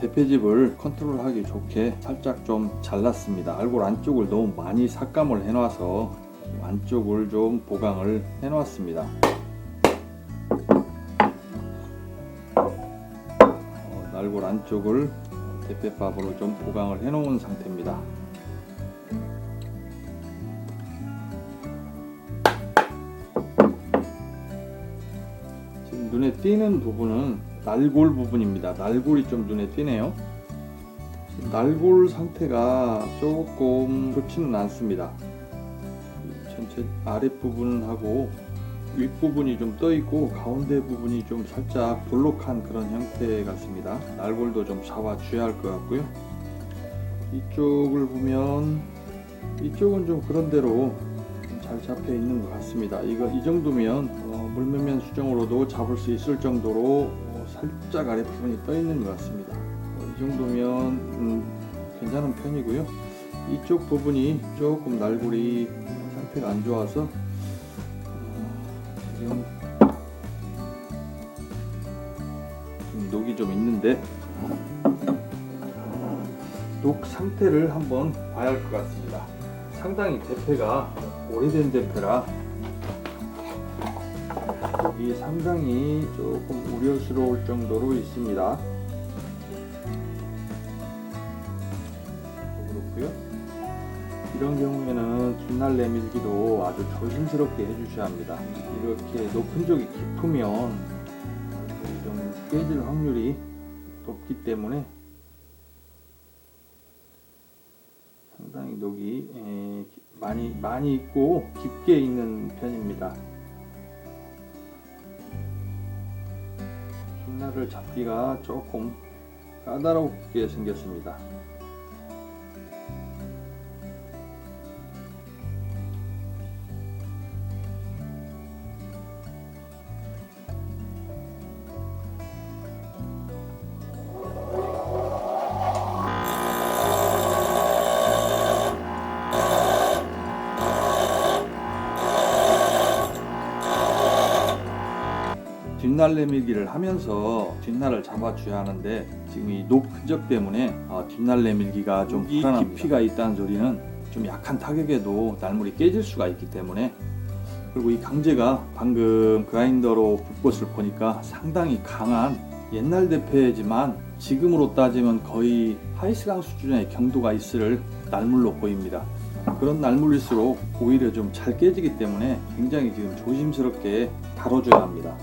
대패집을 컨트롤하기 좋게 살짝 좀 잘랐습니다. 알골 안쪽을 너무 많이 삭감을 해놔서 안쪽을 좀 보강을 해놓았습니다. 알골 안쪽을 대패밥으로 좀 보강을 해놓은 상태입니다. 지금 눈에 띄는 부분은 날골 부분입니다. 날골이 좀 눈에 띄네요. 날골 상태가 조금 좋지는 않습니다. 전체 아랫부분하고 윗부분이 좀 떠있고 가운데 부분이 좀 살짝 볼록한 그런 형태 같습니다. 날골도 좀 잡아줘야 할 것 같고요. 이쪽을 보면 이쪽은 좀 그런대로 잘 잡혀 있는 것 같습니다. 이 정도면 물면면 수정으로도 잡을 수 있을 정도로 살짝 아랫부분이 떠 있는 것 같습니다. 이 정도면 괜찮은 편이고요. 이쪽 부분이 조금 날골이 상태가 안 좋아서 지금 녹이 좀 있는데 녹 상태를 한번 봐야 할 것 같습니다. 상당히 대패가 오래된 대패라 녹이 상당히 조금 우려스러울 정도로 있습니다. 그렇고요. 이런 경우에는 뒷날 내밀기도 아주 조심스럽게 해주셔야 합니다. 이렇게 높은 쪽이 깊으면 좀 깨질 확률이 높기 때문에 상당히 녹이 많이 있고 깊게 있는 편입니다. 뒷날을 잡기가 조금 까다롭게 생겼습니다. 뒷날 내밀기를 하면서 뒷날을 잡아줘야 하는데 지금 이 녹 흔적 때문에 뒷날 내밀기가 좀 불안합니다. 깊이가 있다는 소리는 좀 약한 타격에도 날물이 깨질 수가 있기 때문에, 그리고 이 강제가 방금 그라인더로 불꽃을 보니까 상당히 강한 옛날 대패지만 지금으로 따지면 거의 하이스강 수준의 경도가 있을 날물로 보입니다. 그런 날물일수록 오히려 좀 잘 깨지기 때문에 굉장히 지금 조심스럽게 다뤄줘야 합니다.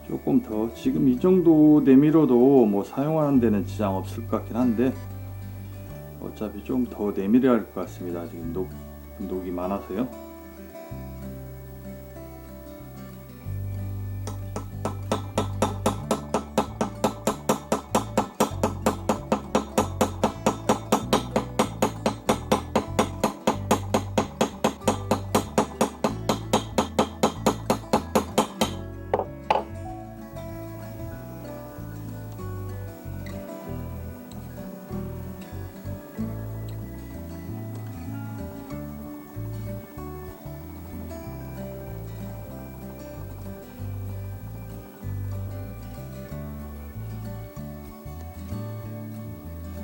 조금 더, 지금 이 정도 내밀어도 뭐 사용하는 데는 지장 없을 것 같긴 한데 어차피 좀 더 내밀어야 할 것 같습니다. 지금 녹이 많아서요.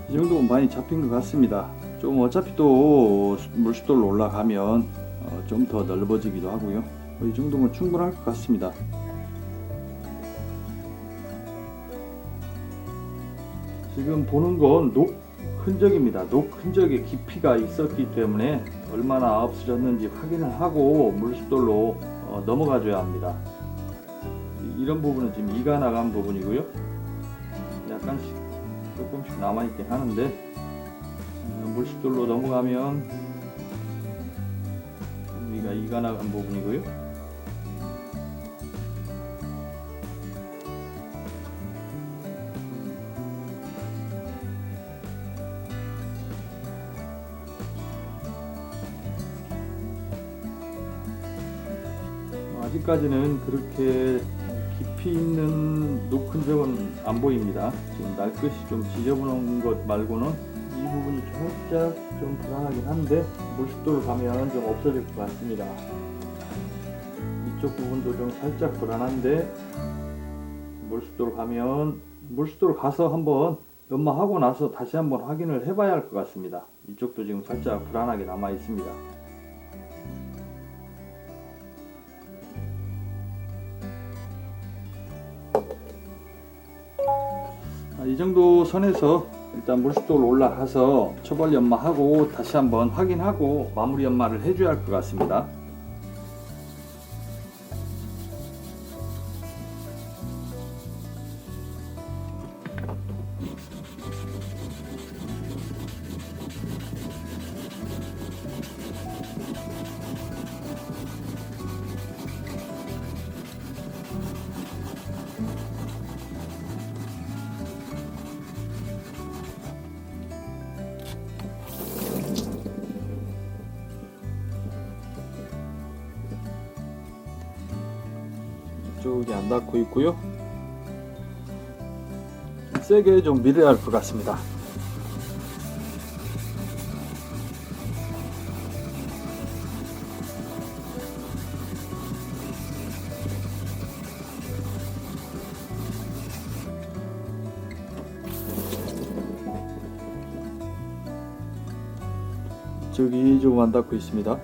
이 정도면 많이 잡힌 것 같습니다. 좀 어차피 또 물수도로 올라가면 좀 더 넓어지기도 하고요. 이 정도면 충분할 것 같습니다. 지금 보는 건 녹 흔적입니다. 녹 흔적의 깊이가 있었기 때문에 얼마나 없어졌는지 확인을 하고 물숫돌로 넘어가 줘야 합니다. 이런 부분은 지금 이가 나간 부분이고요. 약간씩 조금씩 남아있긴 하는데 물숫돌로 넘어가면 여기가 이가 나간 부분이고요. 아직까지는 그렇게 깊이 있는 녹 흔적은 안 보입니다. 지금 날끝이 좀 지저분한 것 말고는 이 부분이 살짝 좀 불안하긴 한데 물숫돌 가면 좀 없어질 것 같습니다. 이쪽 부분도 좀 살짝 불안한데 물숫돌 가서 한번 연마하고 나서 다시 한번 확인을 해봐야 할 것 같습니다. 이쪽도 지금 살짝 불안하게 남아 있습니다. 이 정도 선에서 일단 물숫돌 올라가서 초벌 연마하고 다시 한번 확인하고 마무리 연마를 해줘야 할 것 같습니다. 이쪽이 안 닿고 있고요. 세게 좀 밀어야 할 것 같습니다. 이쪽이 조금 안 닿고 있습니다.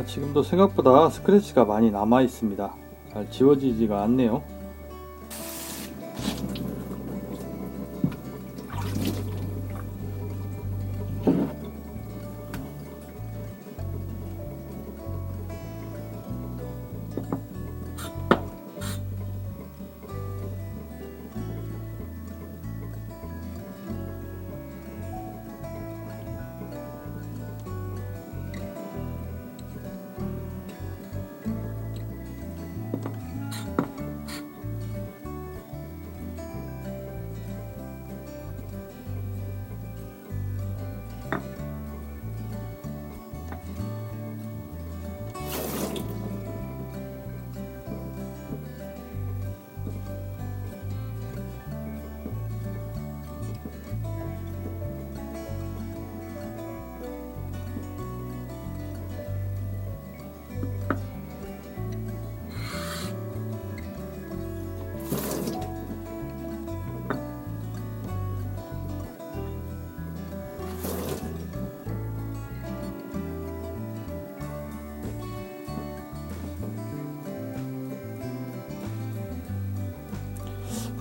지금도 생각보다 스크래치가 많이 남아 있습니다. 잘 지워지지가 않네요.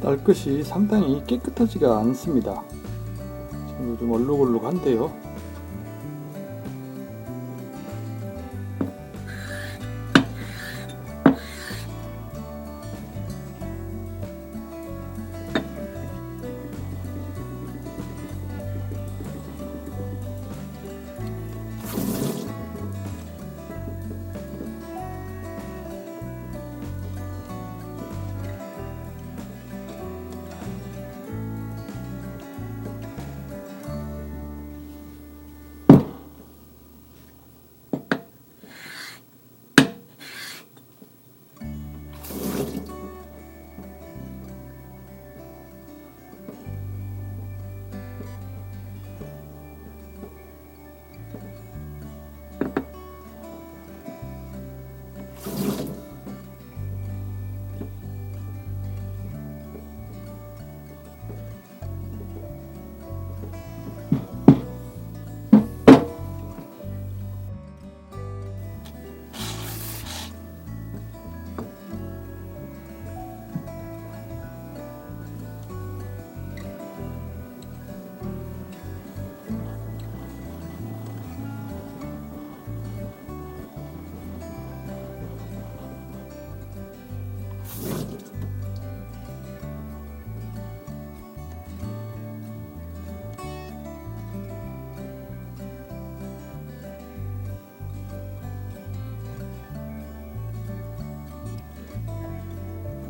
딸끝이 상당히 깨끗하지가 않습니다. 지금 좀 얼룩얼룩한데요.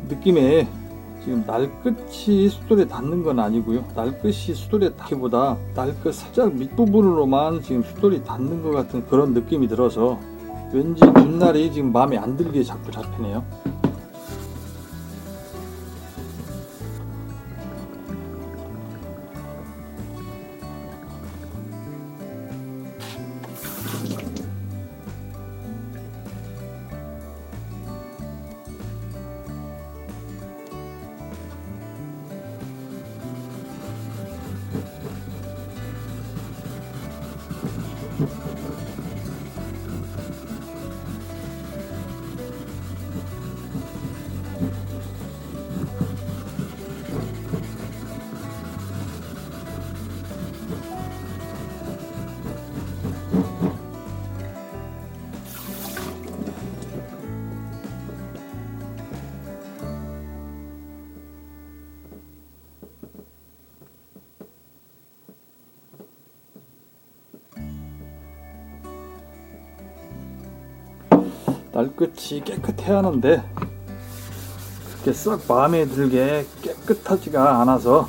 느낌에 지금 날끝이 수돌에 닿는 건 아니고요. 날끝이 수돌에 닿기보다 날끝 살짝 밑부분으로만 지금 수돌이 닿는 것 같은 그런 느낌이 들어서 왠지 뒷날이 지금 마음에 안 들게 자꾸 잡히네요. 날끝이 깨끗해야 하는데 그렇게 썩 마음에 들게 깨끗하지가 않아서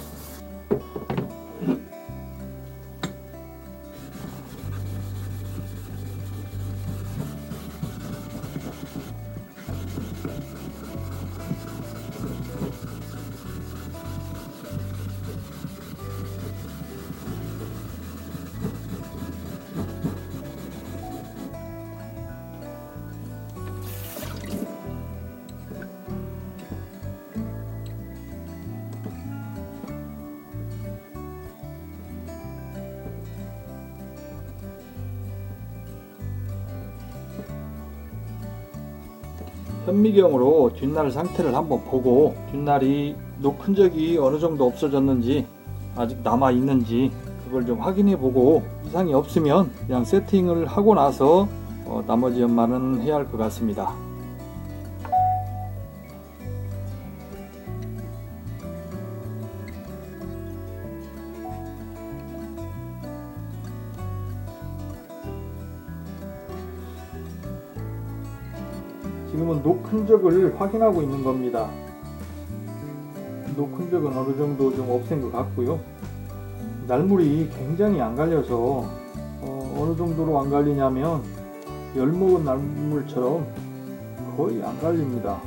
현미경으로 뒷날 상태를 한번 보고 뒷날이 녹 흔적이 어느 정도 없어졌는지 아직 남아 있는지 그걸 좀 확인해 보고 이상이 없으면 그냥 세팅을 하고 나서 나머지 연말은 해야 할 것 같습니다. 지금은 녹 흔적을 확인하고 있는 겁니다. 녹 흔적은 어느 정도 좀 없앤 것 같고요. 날물이 굉장히 안 갈려서 어느 정도로 안 갈리냐면 열 먹은 날물처럼 거의 안 갈립니다.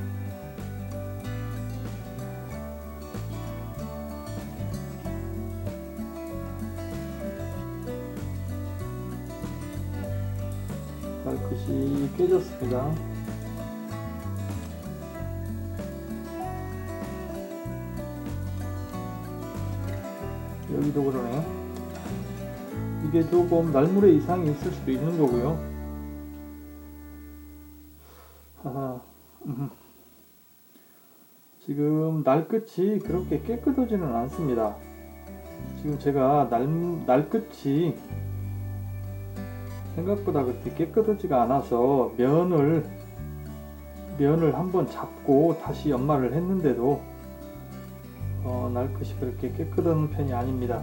날끝이 깨졌습니다. 여기도 그러네요. 이게 조금 날물에 이상이 있을 수도 있는 거고요. 지금 날끝이 그렇게 깨끗하지는 않습니다. 지금 제가 날끝이 생각보다 그렇게 깨끗하지가 않아서 면을 한번 잡고 다시 연마를 했는데도 날끝이 그렇게 깨끗한 편이 아닙니다.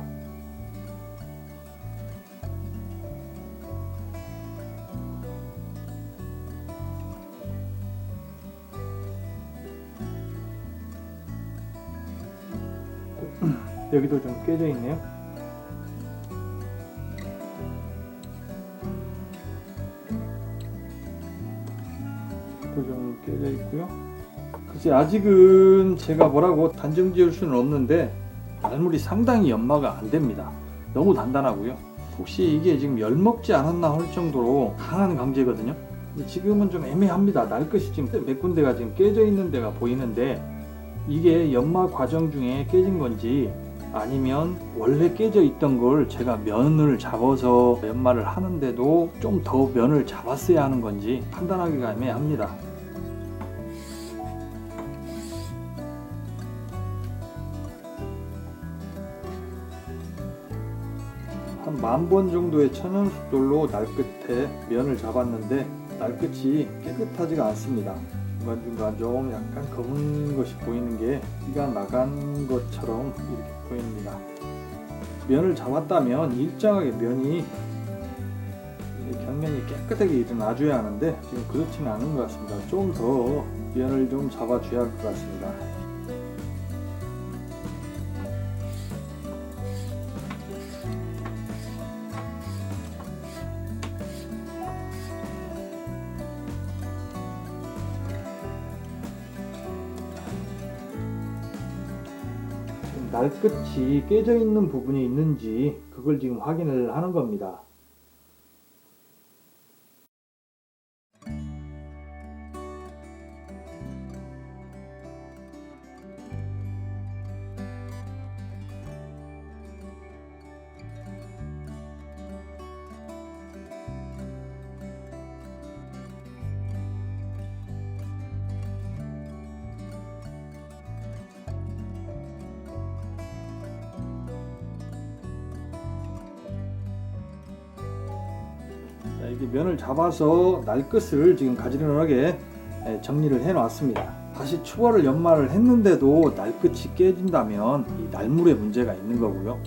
여기도 좀 깨져 있네요. 또 좀 깨져 있고요. 글쎄 아직은 제가 뭐라고 단정 지을 수는 없는데 날물이 상당히 연마가 안 됩니다. 너무 단단하고요. 혹시 이게 지금 열 먹지 않았나 할 정도로 강한 강제거든요. 근데 지금은 좀 애매합니다. 날끝이 지금 몇 군데가 지금 깨져 있는 데가 보이는데 이게 연마 과정 중에 깨진 건지 아니면 원래 깨져 있던 걸 제가 면을 잡아서 연마를 하는데도 좀 더 면을 잡았어야 하는 건지 판단하기가 애매합니다. 한 10,000번 정도의 천연숫돌로 날끝에 면을 잡았는데 날끝이 깨끗하지가 않습니다. 중간중간 좀 약간 검은 것이 보이는 게 피가 나간 것처럼 이렇게 보입니다. 면을 잡았다면 일정하게 면이 경면이 깨끗하게 일어나줘야 하는데 지금 그렇지는 않은 것 같습니다. 좀 더 면을 좀 잡아줘야 할 것 같습니다. 날끝이 깨져 있는 부분이 있는지 그걸 지금 확인을 하는 겁니다. 이게 면을 잡아서 날끝을 지금 가지런하게 정리를 해 놨습니다. 다시 추가를 연마를 했는데도 날끝이 깨진다면 이 날물에 문제가 있는 거고요.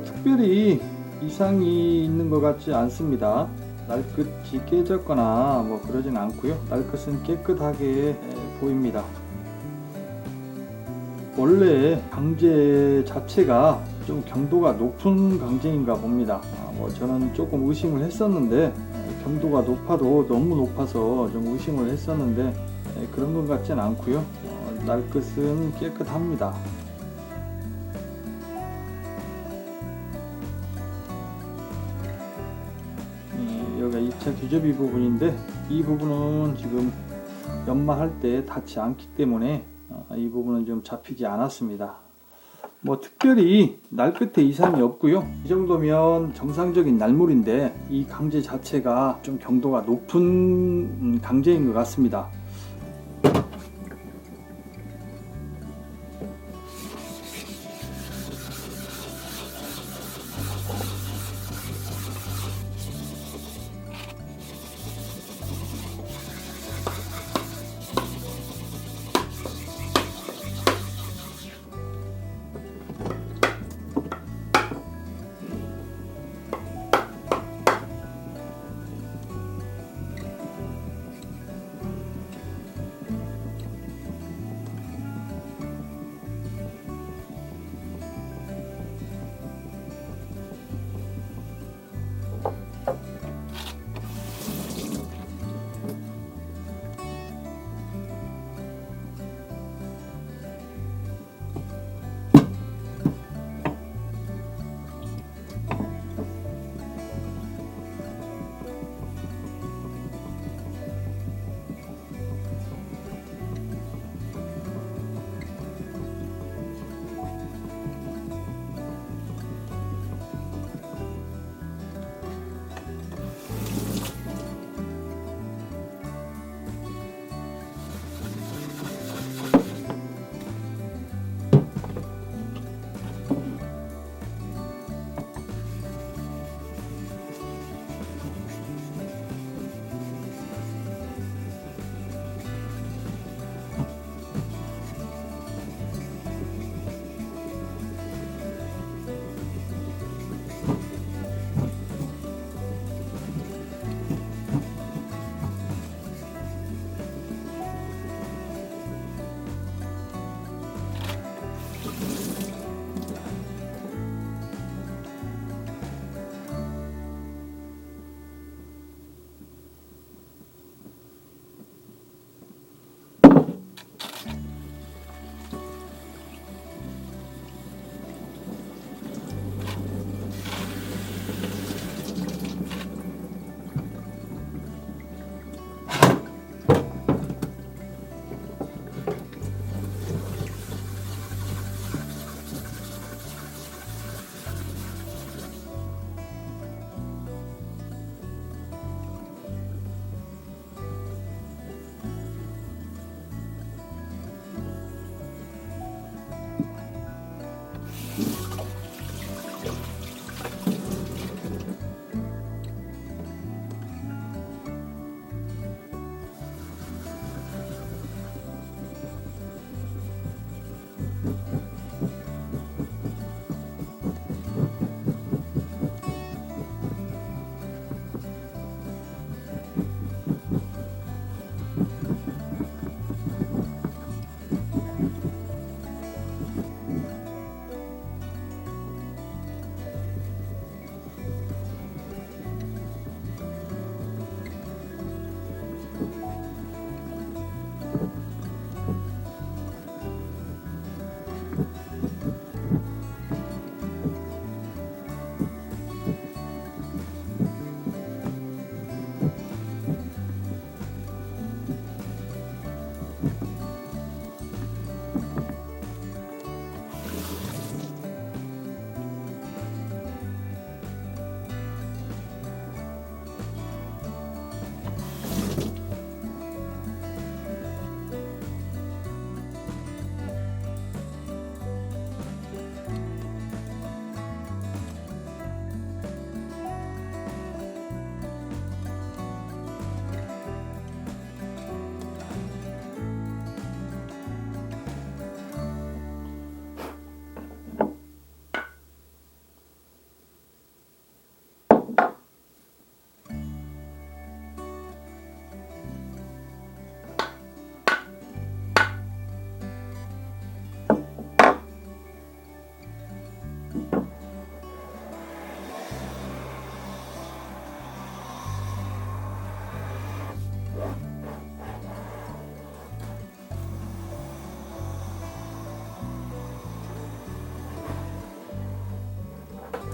특별히 이상이 있는 것 같지 않습니다. 날끝이 깨졌거나 뭐 그러진 않고요. 날끝은 깨끗하게 보입니다. 원래 강제 자체가 좀 경도가 높은 강제인가 봅니다. 뭐 저는 조금 의심을 했었는데 경도가 높아도 너무 높아서 좀 의심을 했었는데 그런 것 같진 않고요. 날끝은 깨끗합니다. 여기가 2차 규접이 부분인데 이 부분은 지금 연마할 때 닿지 않기 때문에 이 부분은 좀 잡히지 않았습니다. 뭐 특별히 날 끝에 이상이 없고요. 이 정도면 정상적인 날물인데 이 강제 자체가 좀 경도가 높은 강제인 것 같습니다.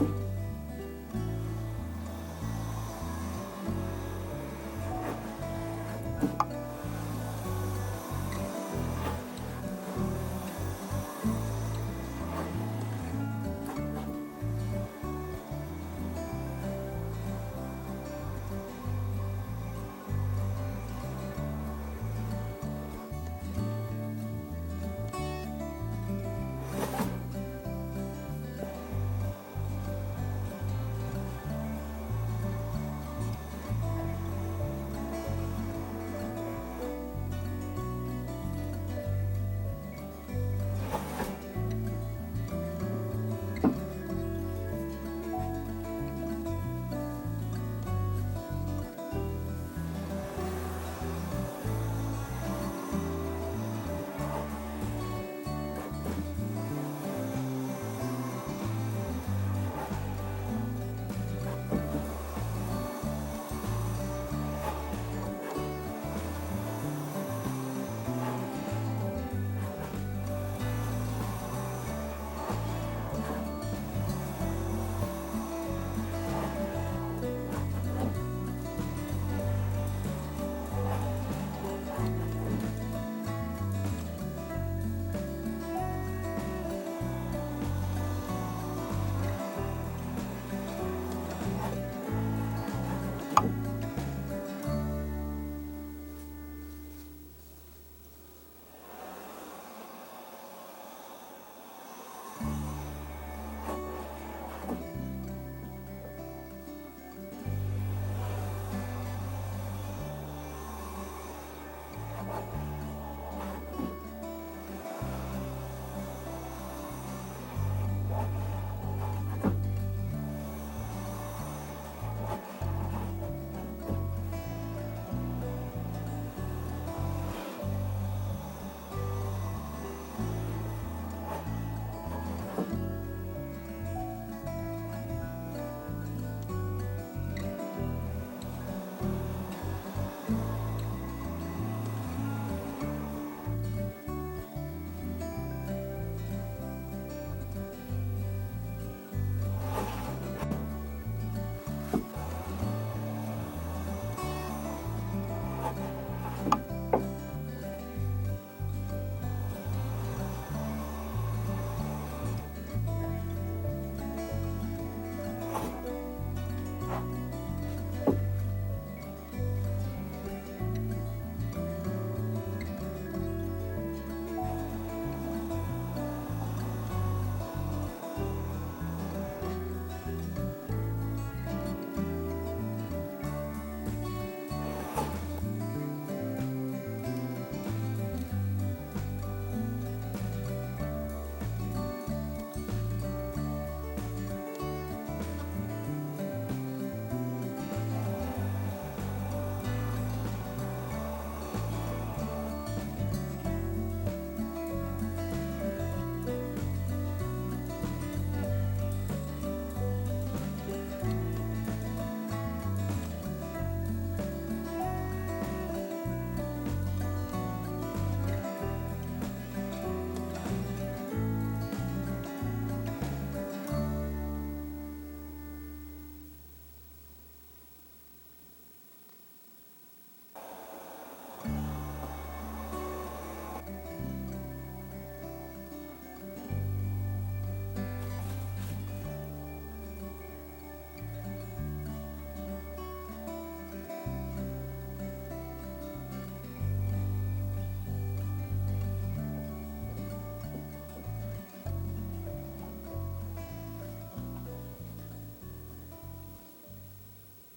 네.